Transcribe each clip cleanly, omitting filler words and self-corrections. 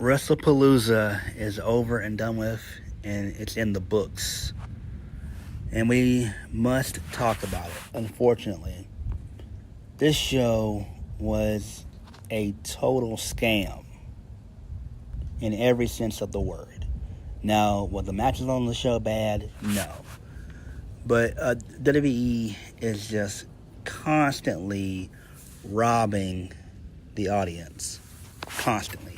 WrestlePalooza is over and done with, and it's in the books. And we must talk about it. Unfortunately, this show was a total scam in every sense of the word. Now, were the matches on the show bad? No. But WWE is just constantly robbing the audience. Constantly.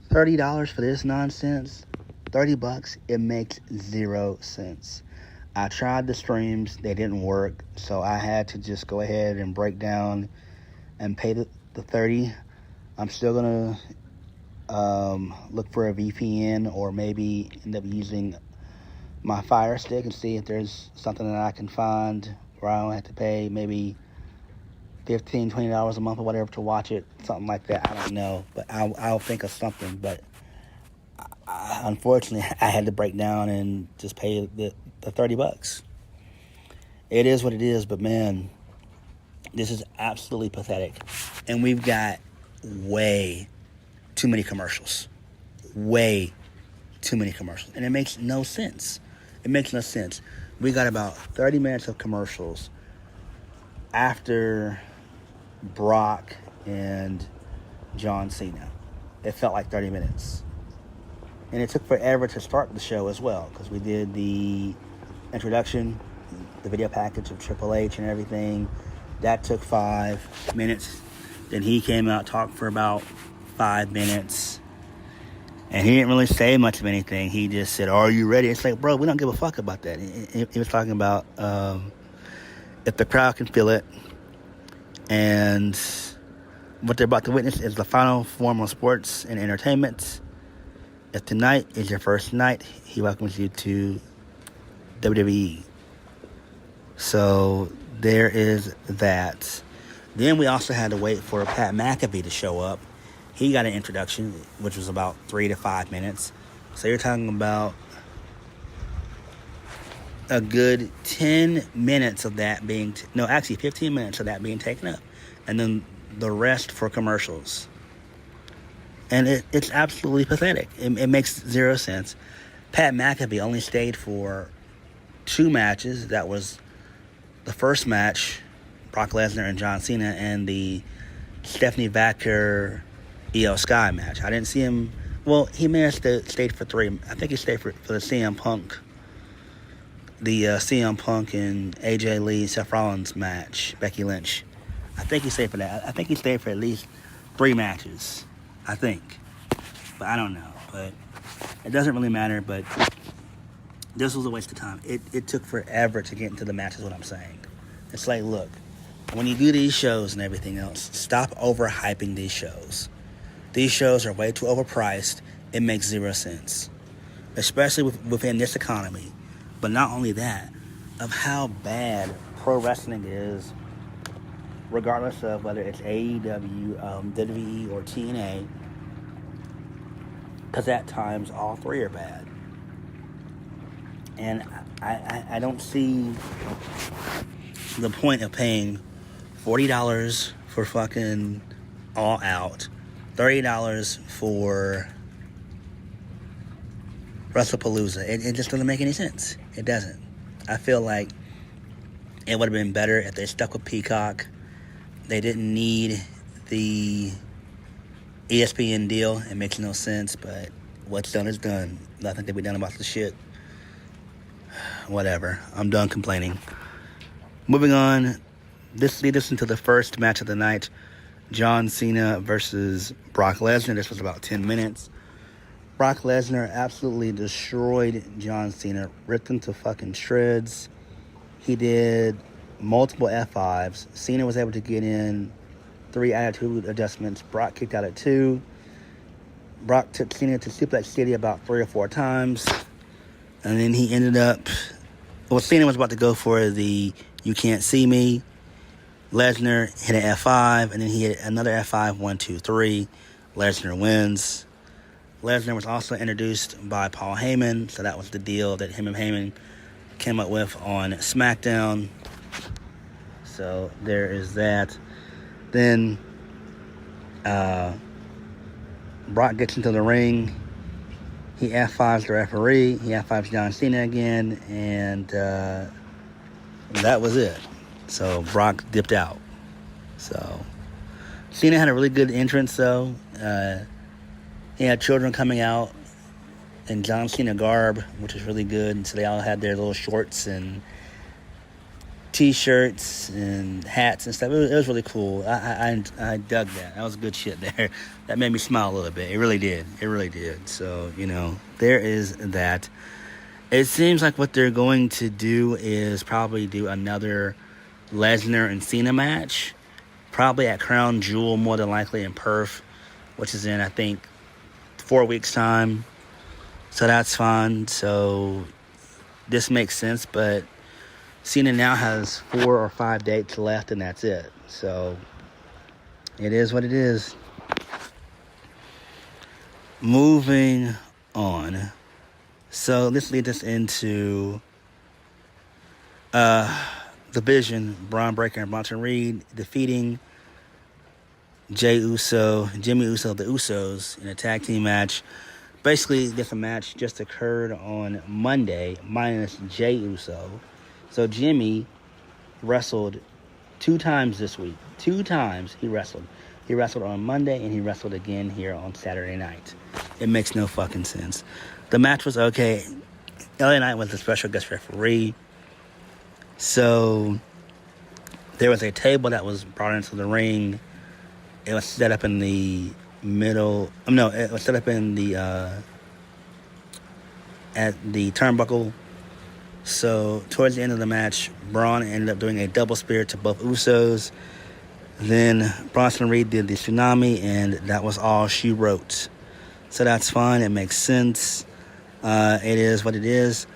$30 for this nonsense? $30, it makes 0 sense. I tried the streams, they didn't work, so I had to just go ahead and break down and pay the $30. I'm still gonna look for a VPN or maybe end up using my Fire Stick and see if there's something that I can find where I don't have to pay maybe $15, $20 a month or whatever to watch it, something like that. I don't know, but I'll think of something. But unfortunately, I had to break down and just pay the $30. It is what it is, but man, this is absolutely pathetic. And we've got way too many commercials. Way too many commercials. And it makes no sense. It makes no sense. We got about 30 minutes of commercials after Brock and John Cena. It felt like 30 minutes. And it took forever to start the show as well, because we did the introduction, the video package of Triple H and everything. That took 5 minutes. Then he came out, talked for about 5 minutes. And he didn't really say much of anything. He just said, "Are you ready?" It's like, bro, we don't give a fuck about that. He was talking about if the crowd can feel it. And what they're about to witness is the final form of sports and entertainment. If tonight is your first night, he welcomes you to WWE. So there is that. Then we also had to wait for Pat McAfee to show up. He got an introduction, which was about 3 to 5 minutes. So you're talking about a good 10 minutes of that being... 15 minutes of that being taken up. And then the rest for commercials. And it's absolutely pathetic. It makes 0 sense. Pat McAfee only stayed for 2 matches. That was the first match, Brock Lesnar and John Cena, and the Stephanie Vaquer Io Sky match. I didn't see him... Well, he may have stayed for 3. I think he stayed for the CM Punk. The CM Punk and AJ Lee, Seth Rollins match, Becky Lynch. I think he stayed for that. I think he stayed for at least 3 matches. I think. But I don't know. But it doesn't really matter. But this was a waste of time. It took forever to get into the match, is what I'm saying. It's like, look, when you do these shows and everything else, stop overhyping these shows. These shows are way too overpriced. It makes 0 sense. Especially within this economy. But not only that, of how bad pro wrestling is, regardless of whether it's AEW, WWE, or TNA. Because at times, all 3 are bad. And I don't see the point of paying $40 for fucking All Out, $30 for WrestlePalooza. It just doesn't make any sense. It doesn't. I feel like it would have been better if they stuck with Peacock. They didn't need the ESPN deal. It makes no sense, but what's done is done. Nothing can be done about the shit. Whatever. I'm done complaining. Moving on. This leads us into the first match of the night. John Cena versus Brock Lesnar. This was about 10 minutes. Brock Lesnar absolutely destroyed John Cena. Ripped him to fucking shreds. He did multiple F5s. Cena was able to get in 3 attitude adjustments. Brock kicked out at 2. Brock took Cena to Suplex City about 3 or 4 times. And then he ended up... Well, Cena was about to go for the "You Can't See Me." Lesnar hit an F5, and then he hit another F5, 1, 2, 3. Lesnar wins. Lesnar was also introduced by Paul Heyman, so that was the deal that him and Heyman came up with on SmackDown. So there is that. Then Brock gets into the ring. He F5s the referee. He F5s John Cena again. And that was it. So Brock dipped out. So Cena had a really good entrance, though. He had children coming out in John Cena garb, which was really good. So they all had their little shorts and T-shirts and hats and stuff. It was really cool. I dug that. That was good shit there. That made me smile a little bit. It really did. It really did. So, there is that. It seems like what they're going to do is probably do another Lesnar and Cena match. Probably at Crown Jewel, more than likely in Perth, which is in, I think, 4 weeks' time. So that's fine. So this makes sense, but Cena now has 4 or 5 dates left, and that's it. So it is what it is. Moving on. So this leads us into the Vision, Braun Breaker and Bronson Reed defeating Jimmy Uso, the Usos, in a tag team match. Basically, this match just occurred on Monday, minus Jey Uso. So Jimmy wrestled 2 times this week. 2 times he wrestled. He wrestled on Monday, and he wrestled again here on Saturday night. It makes no fucking sense. The match was okay. LA Knight was the special guest referee. So there was a table that was brought into the ring. It was set up in the middle. It was set up in the at the turnbuckle. So towards the end of the match, Braun ended up doing a double spear to both Usos. Then Bronson Reed did the tsunami, and that was all she wrote. So that's fine. It makes sense. It is what it is.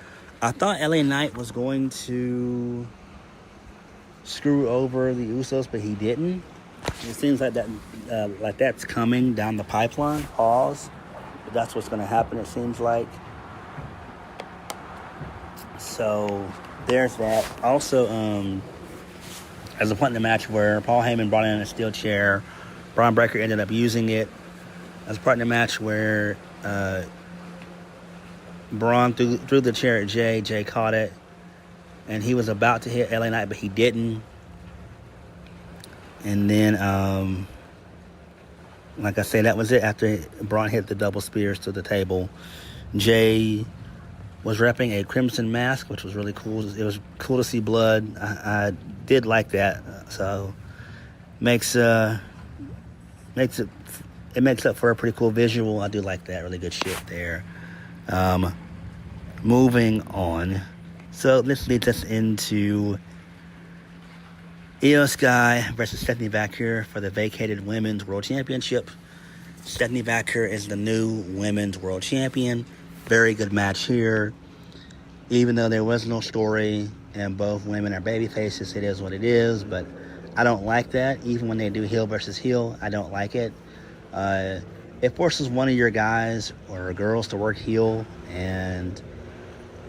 I thought LA Knight was going to screw over the Usos, but he didn't. It seems like that, that's coming down the pipeline. Pause. But that's what's going to happen. It seems like. So there's that. Also, as a point in the match where Paul Heyman brought in a steel chair, Braun Breaker ended up using it. As a part in the match where Braun threw the chair at Jay. Jay caught it, and he was about to hit LA Knight, but he didn't. And then, like I said, that was it. After Braun hit the double spears to the table, Jay was repping a crimson mask, which was really cool. It was cool to see blood. I did like that. So makes it up for a pretty cool visual. I do like that. Really good shit there. Moving on. So this leads us into Io Sky versus Stephanie Vaquer for the vacated Women's World Championship. Stephanie Vaquer is the new Women's World Champion. Very good match here. Even though there was no story and both women are baby faces, it is what it is. But I don't like that. Even when they do heel versus heel, I don't like it. It forces one of your guys or girls to work heel, and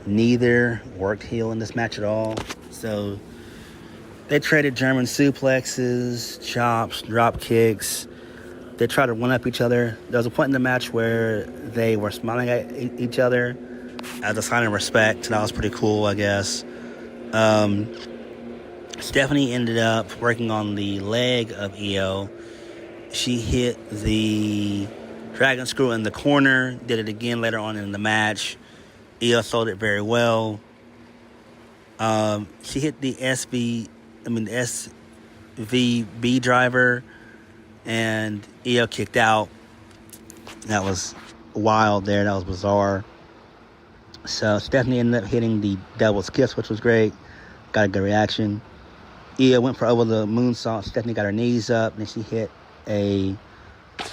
neither worked heel in this match at all. So they traded German suplexes, chops, drop kicks. They tried to one-up each other. There was a point in the match where they were smiling at each other as a sign of respect. That was pretty cool, I guess. Stephanie ended up working on the leg of Io. She hit the dragon screw in the corner, did it again later on in the match. Io sold it very well. She hit the SVB driver, and Io kicked out. That was wild there. That was bizarre. So Stephanie ended up hitting the devil's kiss, which was great. Got a good reaction. Io went for over the moonsault. Stephanie got her knees up, and then she hit a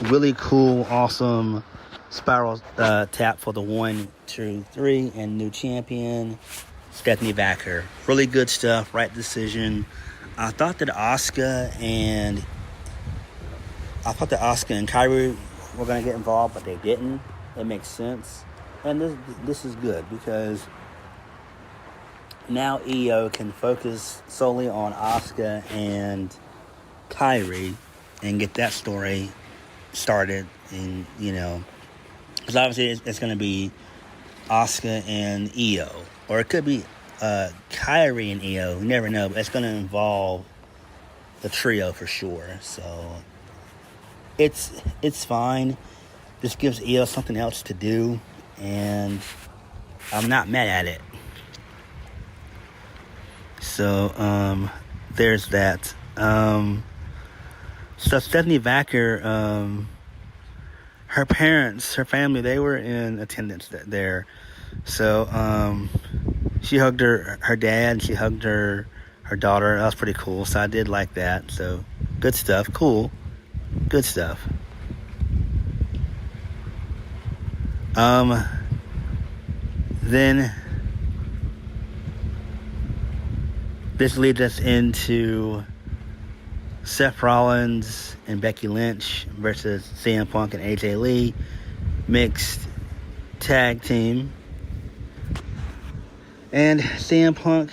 really cool, awesome spiral tap for the 1, 2, 3, and new champion, Stephanie Vaquer. Really good stuff. Right decision. I thought that Asuka and Kyrie were going to get involved, but they didn't. It makes sense. And this is good because now Io can focus solely on Asuka and Kyrie and get that story started, and because obviously it's going to be Asuka and Io, or it could be Kyrie and Io. You never know, but it's going to involve the trio for sure. So it's fine. This gives Io something else to do, and I'm not mad at it. So there's that. So Stephanie Vaquer, her parents, her family, they were in attendance there. So she hugged her dad, she hugged her daughter. That was pretty cool. So I did like that. So good stuff. Cool. Good stuff. Then this leads us into Seth Rollins and Becky Lynch versus CM Punk and AJ Lee, mixed tag team. And CM Punk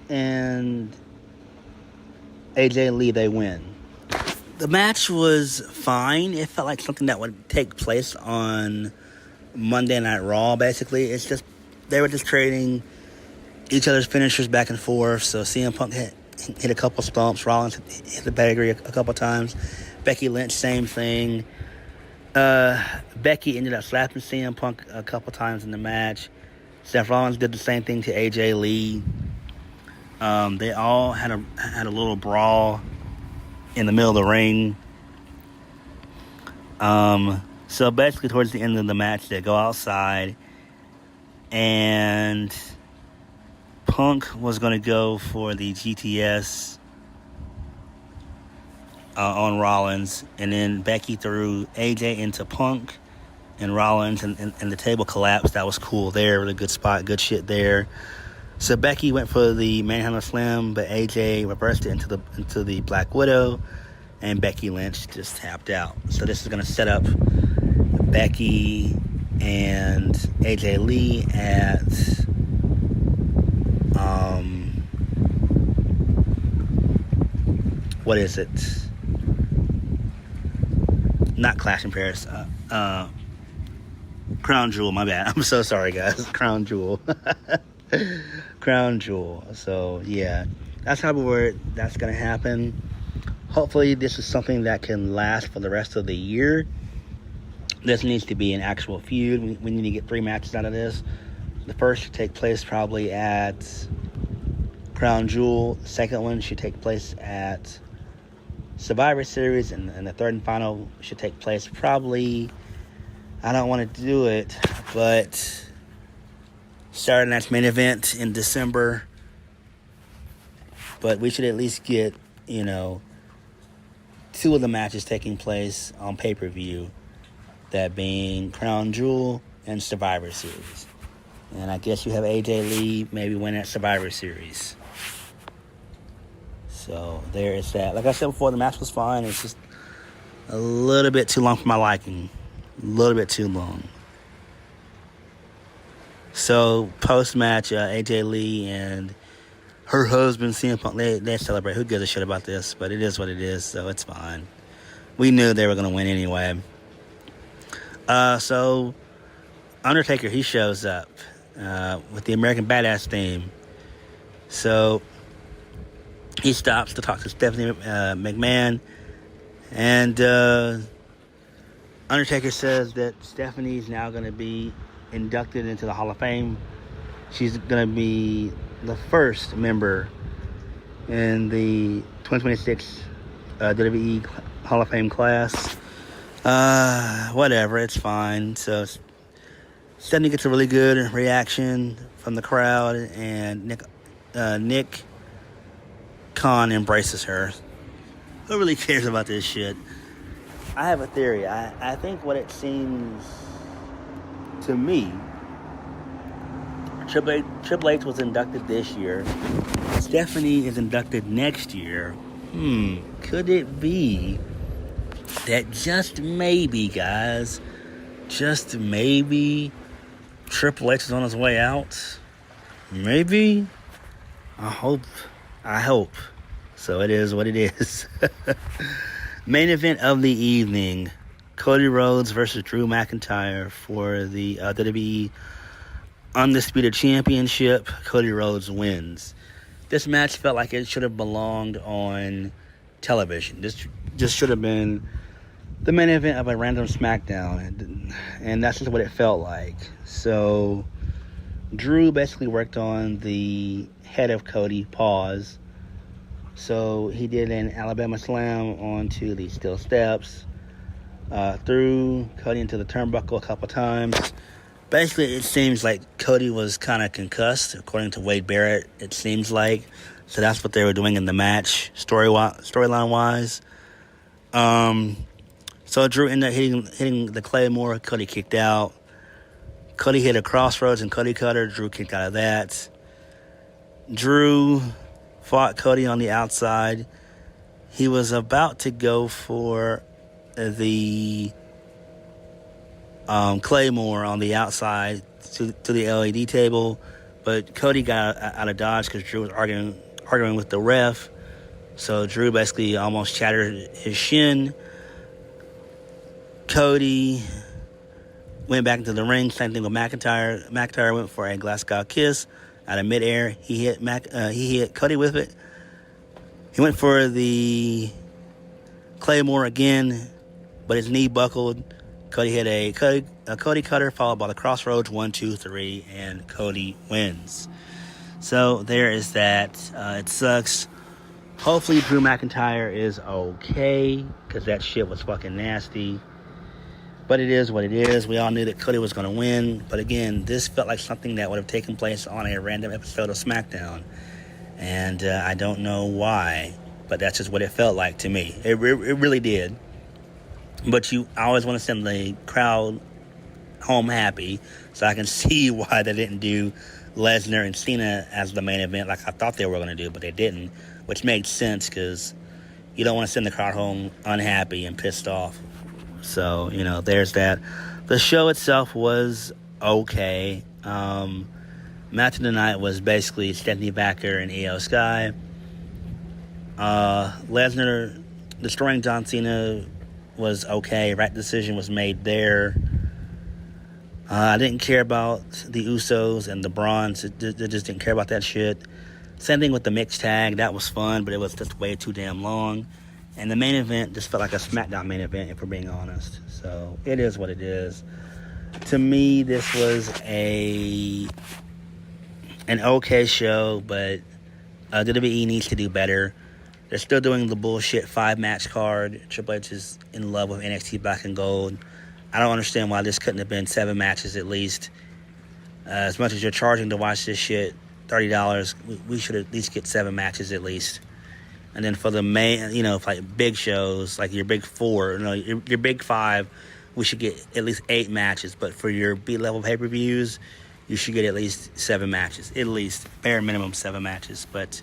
and AJ Lee, they win. The match was fine. It felt like something that would take place on Monday Night Raw, basically. It's just, they were just trading each other's finishers back and forth. So CM Punk hit a couple stomps. Rollins hit the pedigree a couple times. Becky Lynch, same thing. Becky ended up slapping CM Punk a couple times in the match. Seth Rollins did the same thing to AJ Lee. They all had a little brawl in the middle of the ring. So basically towards the end of the match, they go outside, and Punk was going to go for the GTS on Rollins, and then Becky threw AJ into Punk and Rollins, and the table collapsed. That was cool there. Really good spot, good shit there. So Becky went for the Manhandle Slam, but AJ reversed it into the Black Widow, and Becky Lynch just tapped out. So this is going to set up Becky and AJ Lee at what is it? Not Clash in Paris. Crown Jewel, my bad. I'm so sorry, guys. Crown Jewel. Crown Jewel. So, yeah. That's how that's going to happen. Hopefully, this is something that can last for the rest of the year. This needs to be an actual feud. We need to get 3 matches out of this. The first should take place probably at Crown Jewel. The second one should take place at Survivor Series. And the third and final should take place probably, I don't want to do it, but starting that main event in December. But we should at least get, 2 of the matches taking place on pay-per-view. That being Crown Jewel and Survivor Series. And I guess you have AJ Lee maybe win at Survivor Series. So there is that. Like I said before, the match was fine. It's just a little bit too long for my liking. A little bit too long. So post-match, AJ Lee and her husband, CM Punk, they celebrate. Who gives a shit about this? But it is what it is, so it's fine. We knew they were going to win anyway. So Undertaker, he shows up with the American Badass theme. So he stops to talk to Stephanie McMahon, and Undertaker says that Stephanie's now going to be inducted into the Hall of Fame. She's going to be the first member in the 2026 WWE Hall of Fame class. Whatever, it's fine. So Stephanie gets a really good reaction from the crowd, and Nick Khan embraces her. Who really cares about this shit? I have a theory. I think what it seems to me, Triple H was inducted this year. Stephanie is inducted next year. Could it be that just maybe, guys, just maybe Triple H is on his way out? Maybe? I hope. So it is what it is. Main event of the evening, Cody Rhodes versus Drew McIntyre for the WWE Undisputed Championship. Cody Rhodes wins. This match felt like it should have belonged on television. This just should have been the main event of a random SmackDown, and that's just what it felt like. So Drew basically worked on the head of Cody, pause. So he did an Alabama slam onto the steel steps, threw Cody into the turnbuckle a couple times. Basically, it seems like Cody was kind of concussed, according to Wade Barrett, it seems like. So that's what they were doing in the match, storyline-wise. So Drew ended up hitting the Claymore. Cody kicked out. Cody hit a crossroads and Cody cutter. Drew kicked out of that. Drew fought Cody on the outside. He was about to go for the Claymore on the outside to the LED table, but Cody got out of dodge because Drew was arguing with the ref. So Drew basically almost shattered his shin. Cody went back into the ring. Same thing with McIntyre. McIntyre went for a Glasgow kiss out of midair. He hit Cody with it. He went for the Claymore again, but his knee buckled. Cody hit a Cody cutter followed by the crossroads, 1, 2, 3, and Cody wins. So there is that. It sucks. Hopefully Drew McIntyre is okay, because that shit was fucking nasty. But it is what it is. We all knew that Cody was going to win. But again, this felt like something that would have taken place on a random episode of SmackDown. And I don't know why, but that's just what it felt like to me. It really did. But I always want to send the crowd home happy, so I can see why they didn't do Lesnar and Cena as the main event like I thought they were going to do, but they didn't, which made sense because you don't want to send the crowd home unhappy and pissed off. So, there's that. The show itself was okay. Match of the night was basically Stephanie Vaquer and Io Sky. Lesnar destroying John Cena was okay. Right decision was made there. I didn't care about the Usos and the Brawns. I just didn't care about that shit. Same thing with the mixed tag. That was fun, but it was just way too damn long. And the main event just felt like a SmackDown main event, if we're being honest. So it is what it is. To me, this was an okay show, but WWE needs to do better. They're still doing the bullshit 5-match card. Triple H is in love with NXT Black and Gold. I don't understand why this couldn't have been 7 matches at least. As much as you're charging to watch this shit, $30, we should at least get 7 matches at least. And then for the main, for like big shows, like your big 4, your big 5, we should get at least 8 matches. But for your B-level pay-per-views, you should get at least 7 matches. At least, bare minimum 7 matches. But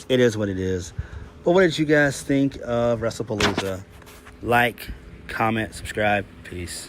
it is what it is. But what did you guys think of WrestlePalooza? Like, comment, subscribe. Peace.